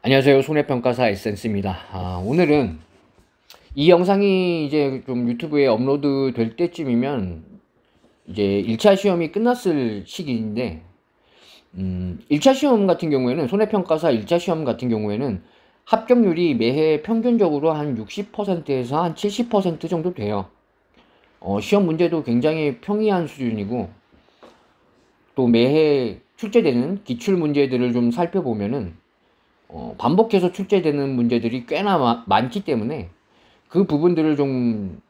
안녕하세요. 손해평가사 에센스입니다. 오늘은 이 영상이 이제 좀 유튜브에 업로드 될 때쯤이면 이제 1차 시험이 끝났을 시기인데 1차 시험 같은 경우에는 손해평가사 1차 시험 같은 경우에는 합격률이 매해 평균적으로 한 60%에서 한 70% 정도 돼요. 시험 문제도 굉장히 평이한 수준이고, 또 매해 출제되는 기출 문제들을 좀 살펴보면은 반복해서 출제되는 문제들이 꽤나 많기 때문에 그 부분들을 좀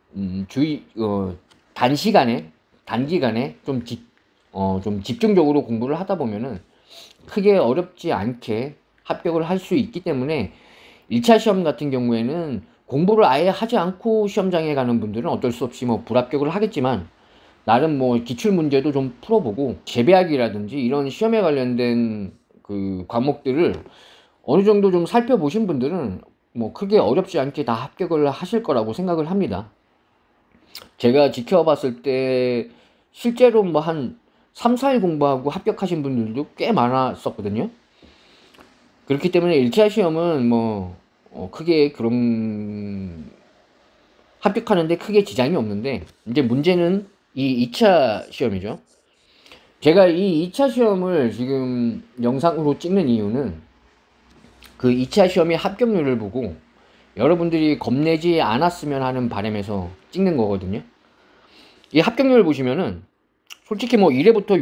단기간에 좀 집중적으로 공부를 하다 보면은 크게 어렵지 않게 합격을 할 수 있기 때문에 1차 시험 같은 경우에는 공부를 아예 하지 않고 시험장에 가는 분들은 어쩔 수 없이 뭐 불합격을 하겠지만, 나름 뭐 기출 문제도 좀 풀어보고 재배학이라든지 이런 시험에 관련된 그 과목들을 어느 정도 좀 살펴보신 분들은 뭐 크게 어렵지 않게 다 합격을 하실 거라고 생각을 합니다. 제가 지켜봤을 때 실제로 뭐 한 3, 4일 공부하고 합격하신 분들도 꽤 많았었거든요. 그렇기 때문에 1차 시험은 뭐 크게 그런 합격하는데 크게 지장이 없는데, 이제 문제는 이 2차 시험이죠. 제가 이 2차 시험을 지금 영상으로 찍는 이유는 그 2차 시험의 합격률을 보고 여러분들이 겁내지 않았으면 하는 바람에서 찍는 거거든요. 이 합격률을 보시면은 솔직히 뭐 1회부터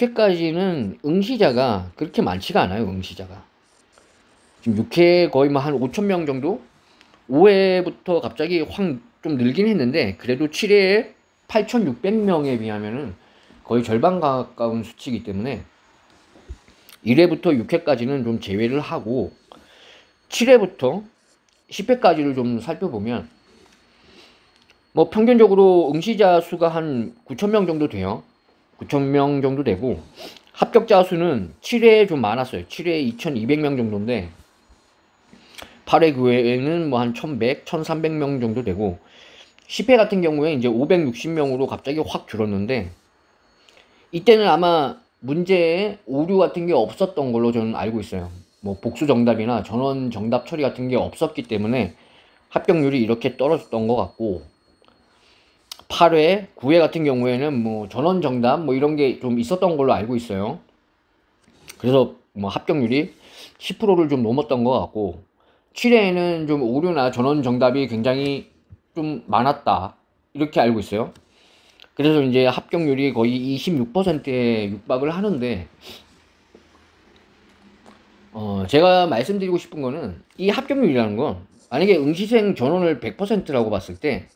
6회까지는 응시자가 그렇게 많지가 않아요. 응시자가 지금 6회 거의 뭐 한 5,000명 정도, 5회부터 갑자기 확 좀 늘긴 했는데 그래도 7회에 8,600명에 비하면은 거의 절반 가까운 수치이기 때문에 1회부터 6회까지는 좀 제외를 하고 7회부터 10회까지를 좀 살펴보면 뭐 평균적으로 응시자 수가 한 9,000명 정도 돼요. 9,000명 정도 되고, 합격자 수는 7회에 좀 많았어요. 7회에 2,200명 정도인데 8회, 9회에는 뭐 한 1,100, 1,300명 정도 되고, 10회 같은 경우에 이제 560명으로 갑자기 확 줄었는데, 이때는 아마 문제에 오류 같은 게 없었던 걸로 저는 알고 있어요. 뭐 복수 정답이나 전원 정답 처리 같은 게 없었기 때문에 합격률이 이렇게 떨어졌던 것 같고, 8회, 9회 같은 경우에는 뭐 전원 정답 뭐 이런 게 좀 있었던 걸로 알고 있어요. 그래서 뭐 합격률이 10%를 좀 넘었던 것 같고, 7회에는 좀 오류나 전원 정답이 굉장히 좀 많았다 이렇게 알고 있어요. 그래서 이제 합격률이 거의 26%에 육박을 하는데, 제가 말씀드리고 싶은 거는 이 합격률이라는 건 만약에 응시생 전원을 100%라고 봤을 때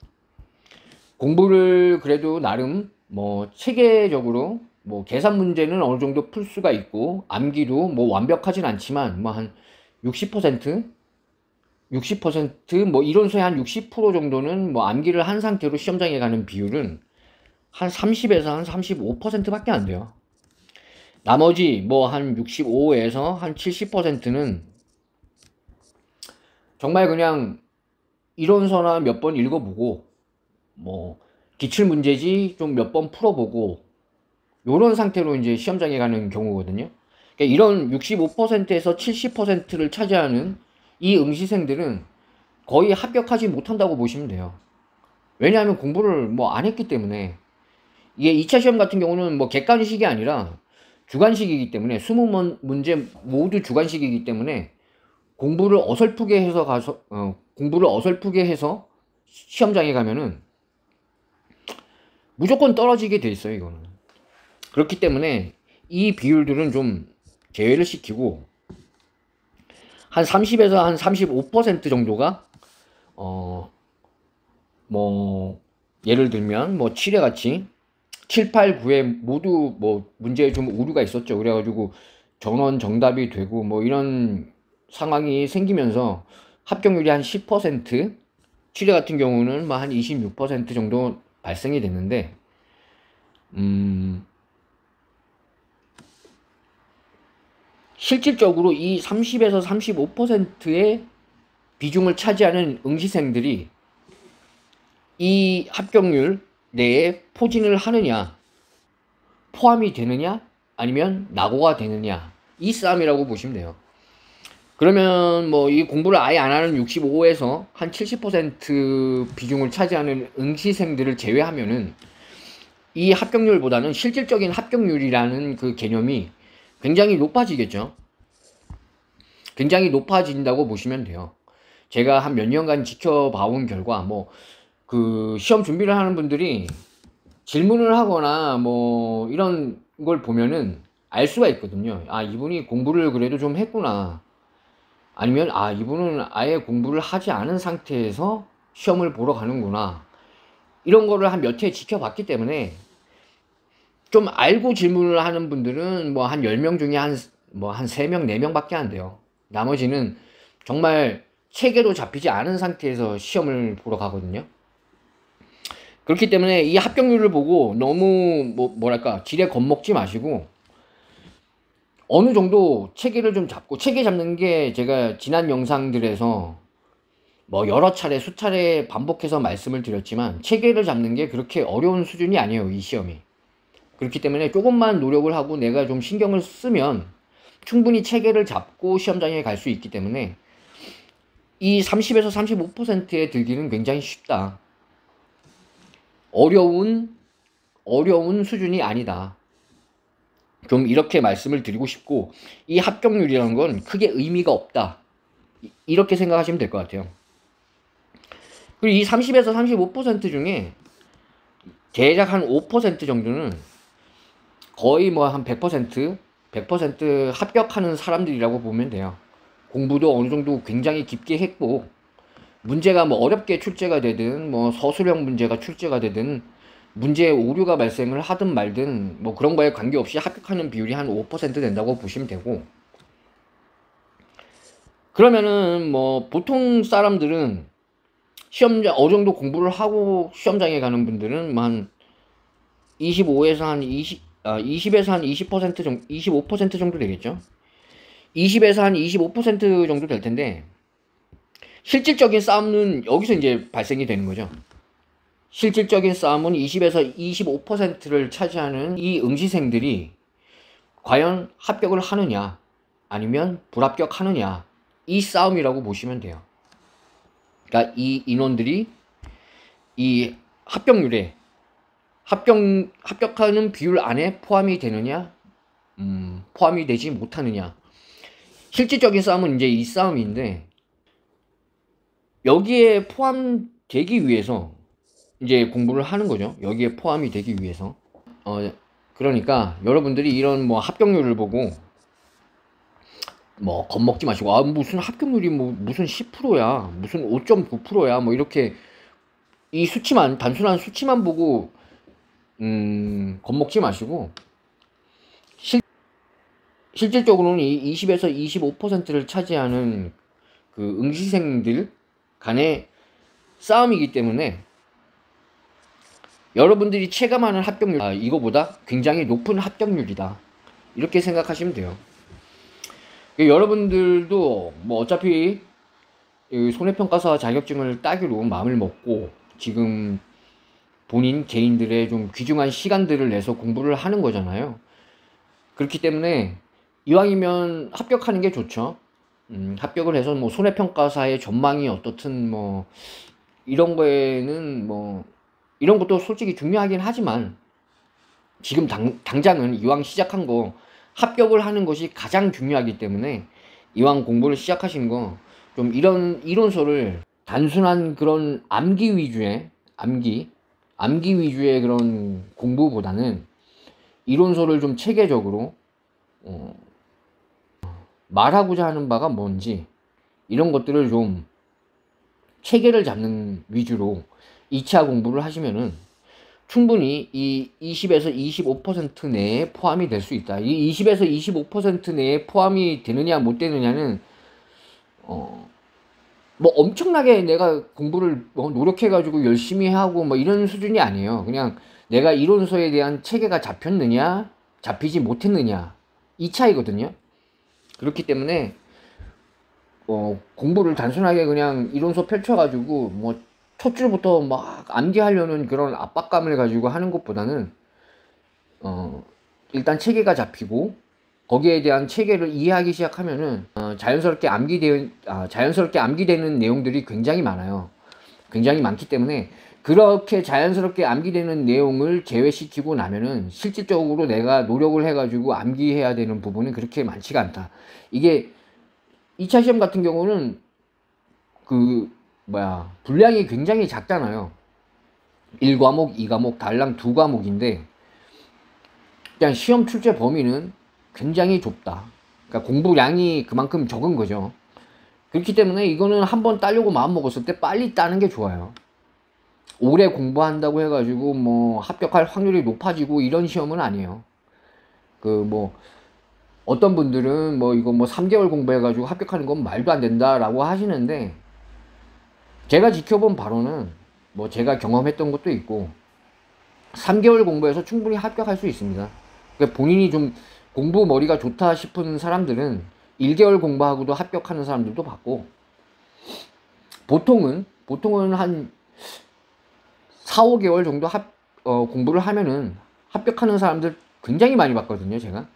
공부를 그래도 나름 뭐 체계적으로 뭐 계산 문제는 어느 정도 풀 수가 있고, 암기도 뭐 완벽하진 않지만 뭐 한 60%, 60%뭐 이론서에 한 60% 정도는 뭐 암기를 한 상태로 시험장에 가는 비율은 한 30에서 한 35%밖에 안 돼요. 나머지 뭐 한 65에서 한 70%는 정말 그냥 이론서나 몇 번 읽어보고 뭐 기출문제지 좀 몇 번 풀어보고 요런 상태로 이제 시험장에 가는 경우거든요. 그러니까 이런 65%에서 70%를 차지하는 이 응시생들은 거의 합격하지 못한다고 보시면 돼요. 왜냐하면 공부를 뭐 안 했기 때문에. 이게 2차 시험 같은 경우는 뭐 객관식이 아니라 주관식이기 때문에 20문제 모두 주관식이기 때문에 공부를 어설프게 해서 시험장에 가면은 무조건 떨어지게 돼 있어요, 이거는. 그렇기 때문에 이 비율들은 좀 제외를 시키고 한 30에서 한 35% 정도가 뭐 예를 들면 뭐 7회 같이 7, 8, 9회 모두 뭐 문제에 좀 오류가 있었죠. 그래가지고 전원 정답이 되고 뭐 이런 상황이 생기면서 합격률이 한 10%, 7회 같은 경우는 뭐 한 26% 정도 발생이 됐는데, 실질적으로 이 30에서 35%의 비중을 차지하는 응시생들이 이 합격률 내에 포진을 하느냐, 포함이 되느냐, 아니면 낙오가 되느냐, 이 싸움이라고 보시면 돼요. 그러면 뭐 이 공부를 아예 안 하는 65에서 한 70% 비중을 차지하는 응시생들을 제외하면은 이 합격률보다는 실질적인 합격률이라는 그 개념이 굉장히 높아지겠죠. 굉장히 높아진다고 보시면 돼요. 제가 한 몇 년간 지켜봐온 결과 뭐 그 시험 준비를 하는 분들이 질문을 하거나 뭐 이런 걸 보면은 알 수가 있거든요. 아, 이분이 공부를 그래도 좀 했구나. 아니면 아, 이분은 아예 공부를 하지 않은 상태에서 시험을 보러 가는구나. 이런 거를 한 몇 해 지켜봤기 때문에 좀 알고 질문을 하는 분들은 뭐 한 10명 중에 한 3명, 4명 밖에 안 돼요. 나머지는 정말 체계도 잡히지 않은 상태에서 시험을 보러 가거든요. 그렇기 때문에 이 합격률을 보고 너무 뭐랄까 지레 겁먹지 마시고 어느 정도 체계를 좀 잡고, 체계 잡는 게 제가 지난 영상들에서 뭐 여러 차례 수차례 반복해서 말씀을 드렸지만 체계를 잡는 게 그렇게 어려운 수준이 아니에요, 이 시험이. 그렇기 때문에 조금만 노력을 하고 내가 좀 신경을 쓰면 충분히 체계를 잡고 시험장에 갈 수 있기 때문에 이 30에서 35%에 들기는 굉장히 쉽다. 어려운 수준이 아니다. 좀 이렇게 말씀을 드리고 싶고, 이 합격률이라는 건 크게 의미가 없다. 이렇게 생각하시면 될 것 같아요. 그리고 이 30에서 35% 중에 대략 한 5% 정도는 거의 뭐 한 100% 합격하는 사람들이라고 보면 돼요. 공부도 어느 정도 굉장히 깊게 했고, 문제가 뭐 어렵게 출제가 되든 뭐 서술형 문제가 출제가 되든 문제에 오류가 발생을 하든 말든 뭐 그런 거에 관계없이 합격하는 비율이 한 5% 된다고 보시면 되고, 그러면은 뭐 보통 사람들은 시험장 어느 정도 공부를 하고 시험장에 가는 분들은 한 25에서 한 20에서 한 20% 정도, 25% 정도 되겠죠. 20에서 한 25% 정도 될 텐데, 실질적인 싸움은 여기서 이제 발생이 되는 거죠. 실질적인 싸움은 20에서 25%를 차지하는 이 응시생들이 과연 합격을 하느냐 아니면 불합격하느냐, 이 싸움이라고 보시면 돼요. 그러니까 이 인원들이 이 합격률에 합격하는 비율 안에 포함이 되느냐, 포함이 되지 못하느냐. 실질적인 싸움은 이제 이 싸움인데, 여기에 포함되기 위해서 이제 공부를 하는 거죠. 여기에 포함이 되기 위해서. 그러니까 여러분들이 이런 뭐 합격률을 보고 뭐 겁먹지 마시고, 아, 무슨 합격률이 뭐 무슨 10%야, 무슨 5.9%야, 뭐 이렇게 이 수치만, 단순한 수치만 보고 겁먹지 마시고, 실질적으로는 이 20에서 25%를 차지하는 그 응시생들 간의 싸움이기 때문에 여러분들이 체감하는 합격률, 이거보다 굉장히 높은 합격률이다, 이렇게 생각하시면 돼요. 여러분들도 뭐 어차피 손해평가사 자격증을 따기로 마음을 먹고 지금 본인 개인들의 좀 귀중한 시간들을 내서 공부를 하는 거잖아요. 그렇기 때문에 이왕이면 합격하는 게 좋죠. 합격을 해서 뭐 손해평가사의 전망이 어떻든 뭐 이런 거에는 뭐 이런 것도 솔직히 중요하긴 하지만, 지금 당장은 이왕 시작한 거 합격을 하는 것이 가장 중요하기 때문에 이왕 공부를 시작하신 거 좀 이런 이론서를 단순한 그런 암기 위주의 그런 공부보다는 이론서를 좀 체계적으로 말하고자 하는 바가 뭔지 이런 것들을 좀 체계를 잡는 위주로 2차 공부를 하시면은 충분히 이 20에서 25% 내에 포함이 될 수 있다. 이 20에서 25% 내에 포함이 되느냐 못 되느냐는 뭐 엄청나게 내가 공부를 뭐 노력해가지고 열심히 하고 뭐 이런 수준이 아니에요. 그냥 내가 이론서에 대한 체계가 잡혔느냐 잡히지 못했느냐, 이 차이거든요. 그렇기 때문에 공부를 단순하게 그냥 이론서 펼쳐가지고 뭐 첫 줄부터 막 암기하려는 그런 압박감을 가지고 하는 것보다는 일단 체계가 잡히고 거기에 대한 체계를 이해하기 시작하면은 자연스럽게 암기되는 내용들이 굉장히 많아요. 굉장히 많기 때문에 그렇게 자연스럽게 암기되는 내용을 제외시키고 나면은 실질적으로 내가 노력을 해가지고 암기해야 되는 부분은 그렇게 많지가 않다. 이게 2차 시험 같은 경우는 분량이 굉장히 작잖아요. 1과목, 2과목, 달랑 2과목인데 그냥 시험 출제 범위는 굉장히 좁다. 그러니까 공부량이 그만큼 적은 거죠. 그렇기 때문에 이거는 한번 따려고 마음먹었을 때 빨리 따는 게 좋아요. 오래 공부한다고 해가지고 뭐 합격할 확률이 높아지고 이런 시험은 아니에요. 어떤 분들은 이거 3개월 공부해가지고 합격하는 건 말도 안 된다라고 하시는데, 제가 지켜본 바로는 제가 경험했던 것도 있고 3개월 공부해서 충분히 합격할 수 있습니다. 그러니까 본인이 좀 공부 머리가 좋다 싶은 사람들은 1개월 공부하고도 합격하는 사람들도 봤고, 보통은 한 4, 5개월 정도 공부를 하면은 합격하는 사람들 굉장히 많이 봤거든요, 제가.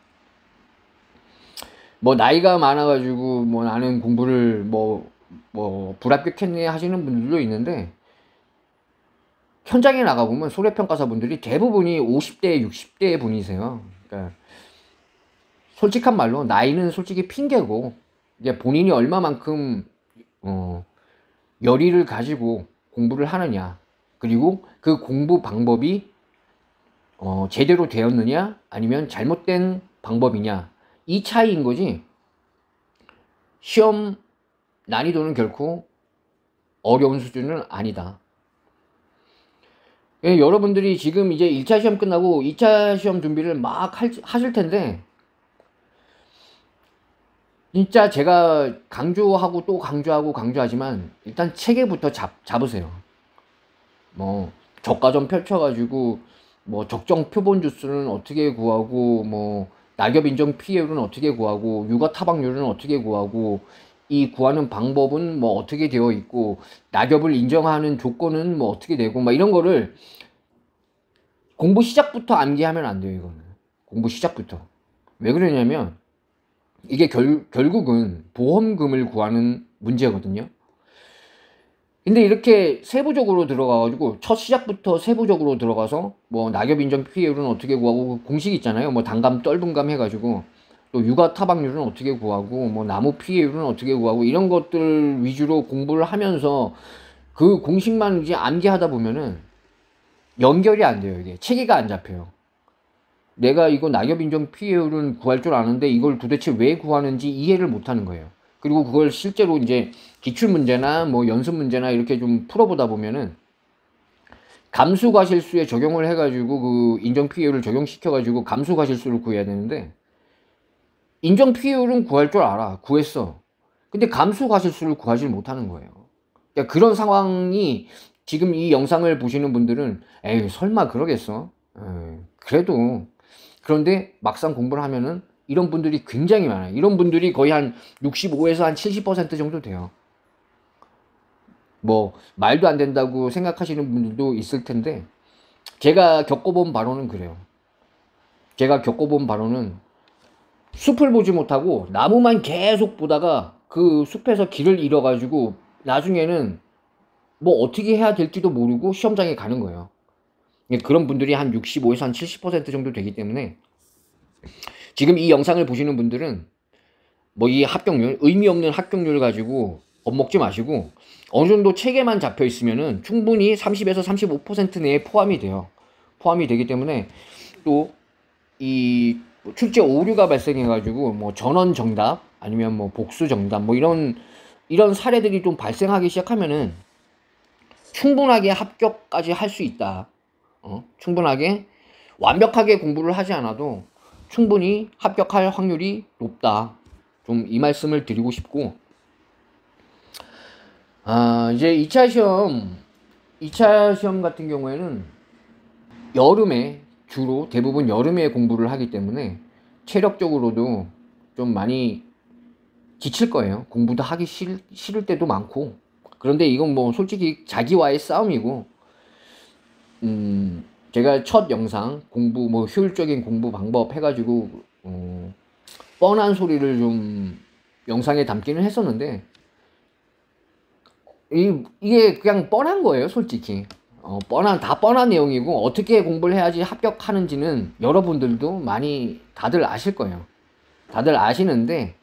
나이가 많아가지고 나는 공부를 불합격했네 하시는 분들도 있는데, 현장에 나가보면 손해평가사분들이 대부분이 50대, 60대 분이세요. 그러니까 솔직한 말로 나이는 솔직히 핑계고, 이제 본인이 얼마만큼 열의를 가지고 공부를 하느냐, 그리고 그 공부 방법이 제대로 되었느냐 아니면 잘못된 방법이냐, 이 차이인 거지, 시험 난이도는 결코 어려운 수준은 아니다. 예, 여러분들이 지금 이제 1차 시험 끝나고 2차 시험 준비를 막 하실 텐데, 진짜 제가 강조하고 또 강조하지만 일단 체계부터 잡으세요. 저가 펼쳐가지고 적정 표본 주수는 어떻게 구하고, 낙엽 인정 피해율은 어떻게 구하고, 육아 타박률은 어떻게 구하고, 이 구하는 방법은 어떻게 되어 있고, 낙엽을 인정하는 조건은 어떻게 되고, 이런 거를 공부 시작부터 암기하면 안 돼요. 이거는 공부 시작부터. 왜 그러냐면 이게 결국은 보험금을 구하는 문제거든요. 근데 이렇게 세부적으로 들어가가지고 첫 시작부터 세부적으로 들어가서 낙엽 인정 피해율은 어떻게 구하고, 공식 있잖아요. 단감 떫은감 해가지고, 또 육아 타박률은 어떻게 구하고, 나무 피해율은 어떻게 구하고, 이런 것들 위주로 공부를 하면서 그 공식만 이제 암기하다 보면은 연결이 안 돼요. 이게 체계가 안 잡혀요. 내가 이거 낙엽 인정 피해율은 구할 줄 아는데 이걸 도대체 왜 구하는지 이해를 못 하는 거예요. 그리고 그걸 실제로 이제 기출 문제나 연습 문제나 이렇게 좀 풀어보다 보면은 감수과실수에 적용을 해가지고 그 인정 피해율을 적용시켜가지고 감수과실수를 구해야 되는데, 인정 피해율은 구할 줄 알아. 구했어. 근데 감수과실수를 구하지 못하는 거예요. 그러니까 그런 상황이, 지금 이 영상을 보시는 분들은 에이 설마 그러겠어? 그래도, 그런데 막상 공부를 하면은 이런 분들이 굉장히 많아요. 이런 분들이 거의 한 65에서 한 70% 정도 돼요. 말도 안 된다고 생각하시는 분들도 있을 텐데, 제가 겪어본 바로는 그래요. 제가 겪어본 바로는 숲을 보지 못하고 나무만 계속 보다가 그 숲에서 길을 잃어가지고 나중에는 어떻게 해야 될지도 모르고 시험장에 가는 거예요. 그런 분들이 한 65에서 한 70% 정도 되기 때문에, 지금 이 영상을 보시는 분들은 이 합격률, 의미 없는 합격률 가지고 겁먹지 마시고, 어느 정도 체계만 잡혀 있으면은 충분히 30에서 35% 내에 포함이 돼요. 포함이 되기 때문에, 또 이 출제 오류가 발생해 가지고 전원 정답 아니면 복수 정답 이런 사례들이 좀 발생하기 시작하면은 충분하게 합격까지 할 수 있다. 충분하게 완벽하게 공부를 하지 않아도 충분히 합격할 확률이 높다. 좀 이 말씀을 드리고 싶고, 이제 2차 시험 같은 경우에는 여름에, 주로 대부분 여름에 공부를 하기 때문에 체력적으로도 좀 많이 지칠 거예요. 공부도 하기 싫을 때도 많고. 그런데 이건 솔직히 자기와의 싸움이고, 제가 첫 영상 공부 효율적인 공부 방법 해가지고 뻔한 소리를 좀 영상에 담기는 했었는데 이게 그냥 뻔한 거예요, 솔직히. 다 뻔한 내용이고 어떻게 공부를 해야지 합격하는지는 여러분들도 많이 다들 아실 거예요. 다들 아시는데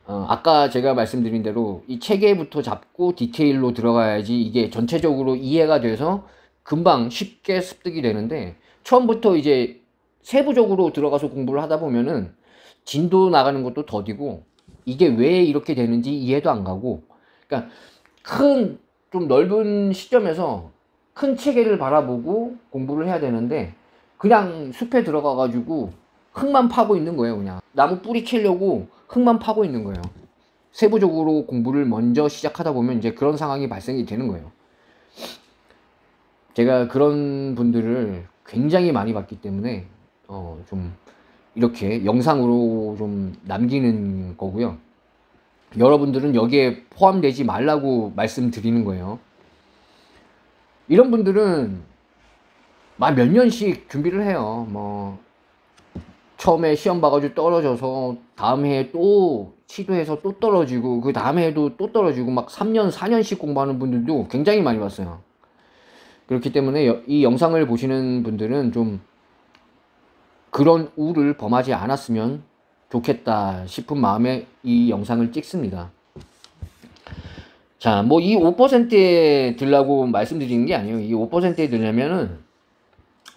아까 제가 말씀드린 대로 이 체계부터 잡고 디테일로 들어가야지 이게 전체적으로 이해가 돼서 금방 쉽게 습득이 되는데, 처음부터 이제 세부적으로 들어가서 공부를 하다 보면은 진도 나가는 것도 더디고 이게 왜 이렇게 되는지 이해도 안 가고, 그러니까 좀 넓은 시점에서 큰 체계를 바라보고 공부를 해야 되는데 그냥 숲에 들어가 가지고 흙만 파고 있는 거예요. 그냥 나무 뿌리 캐려고 흙만 파고 있는 거예요. 세부적으로 공부를 먼저 시작하다 보면 이제 그런 상황이 발생이 되는 거예요. 제가 그런 분들을 굉장히 많이 봤기 때문에 좀 이렇게 영상으로 좀 남기는 거고요. 여러분들은 여기에 포함되지 말라고 말씀드리는 거예요. 이런 분들은 막 몇 년씩 준비를 해요. 뭐 처음에 시험 봐가지고 떨어져서 다음 해에 또 시도해서 또 떨어지고 그 다음 해에도 또 떨어지고 막 3년 4년씩 공부하는 분들도 굉장히 많이 봤어요. 그렇기 때문에 이 영상을 보시는 분들은 좀 그런 우를 범하지 않았으면 좋겠다 싶은 마음에 이 영상을 찍습니다. 자, 뭐 이 5%에 들라고 말씀드리는 게 아니에요. 이 5%에 들려면은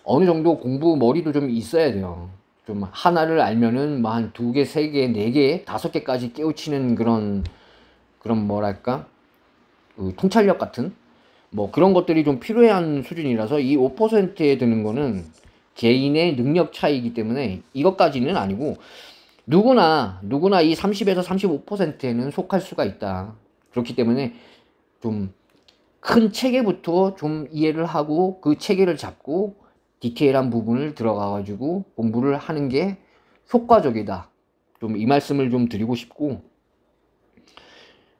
어느 정도 공부 머리도 좀 있어야 돼요. 좀 하나를 알면은 뭐 한 2개, 3개, 4개, 5개까지 깨우치는 그런 뭐랄까? 그 통찰력 같은 뭐 그런 것들이 좀 필요한 수준이라서 이 5%에 드는 거는 개인의 능력 차이이기 때문에 이것까지는 아니고 누구나 이 30에서 35%에는 속할 수가 있다. 그렇기 때문에 좀 큰 체계부터 좀 이해를 하고 그 체계를 잡고 디테일한 부분을 들어가 가지고 공부를 하는 게 효과적이다. 좀 이 말씀을 좀 드리고 싶고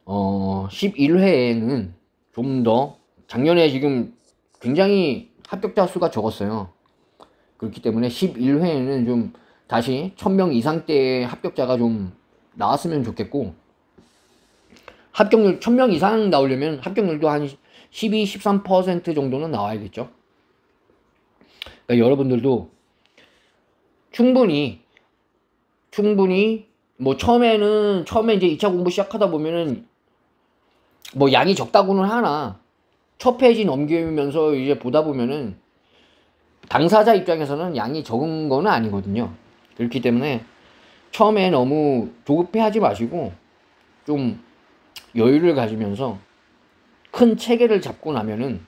11회에는 좀 더, 작년에 지금 굉장히 합격자 수가 적었어요. 그렇기 때문에 11회에는 좀 다시 1000명 이상대의 합격자가 좀 나왔으면 좋겠고, 합격률 1000명 이상 나오려면 합격률도 한 12, 13% 정도는 나와야겠죠. 그러니까 여러분들도 충분히 뭐 처음에 이제 2차 공부 시작하다 보면은 뭐 양이 적다고는 하나 첫 페이지 넘기면서 이제 보다 보면은 당사자 입장에서는 양이 적은 거는 아니거든요. 그렇기 때문에 처음에 너무 조급해 하지 마시고 좀 여유를 가지면서 큰 체계를 잡고 나면은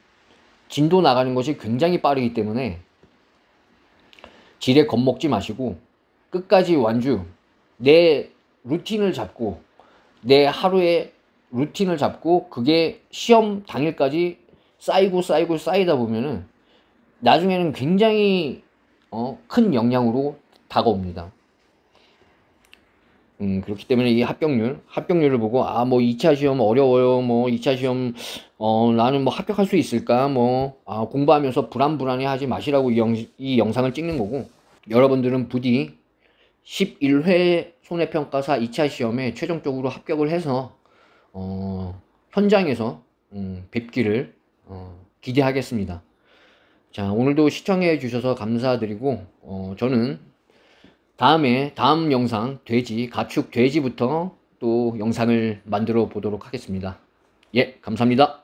진도 나가는 것이 굉장히 빠르기 때문에 지레 겁먹지 마시고 끝까지 완주, 내 루틴을 잡고 내 하루의 루틴을 잡고 그게 시험 당일까지 쌓이다 보면은 나중에는 굉장히 큰 영향으로 다가옵니다. 그렇기 때문에 이 합격률을 보고 뭐 2차 시험 어려워요. 뭐 2차 시험 나는 뭐 합격할 수 있을까? 뭐 공부하면서 불안해 하지 마시라고 이 영상을 찍는 거고, 여러분들은 부디 11회 손해평가사 2차 시험에 최종적으로 합격을 해서 현장에서 뵙기를 기대하겠습니다. 자, 오늘도 시청해 주셔서 감사드리고 저는 다음 영상 가축 돼지부터 또 영상을 만들어 보도록 하겠습니다. 예, 감사합니다.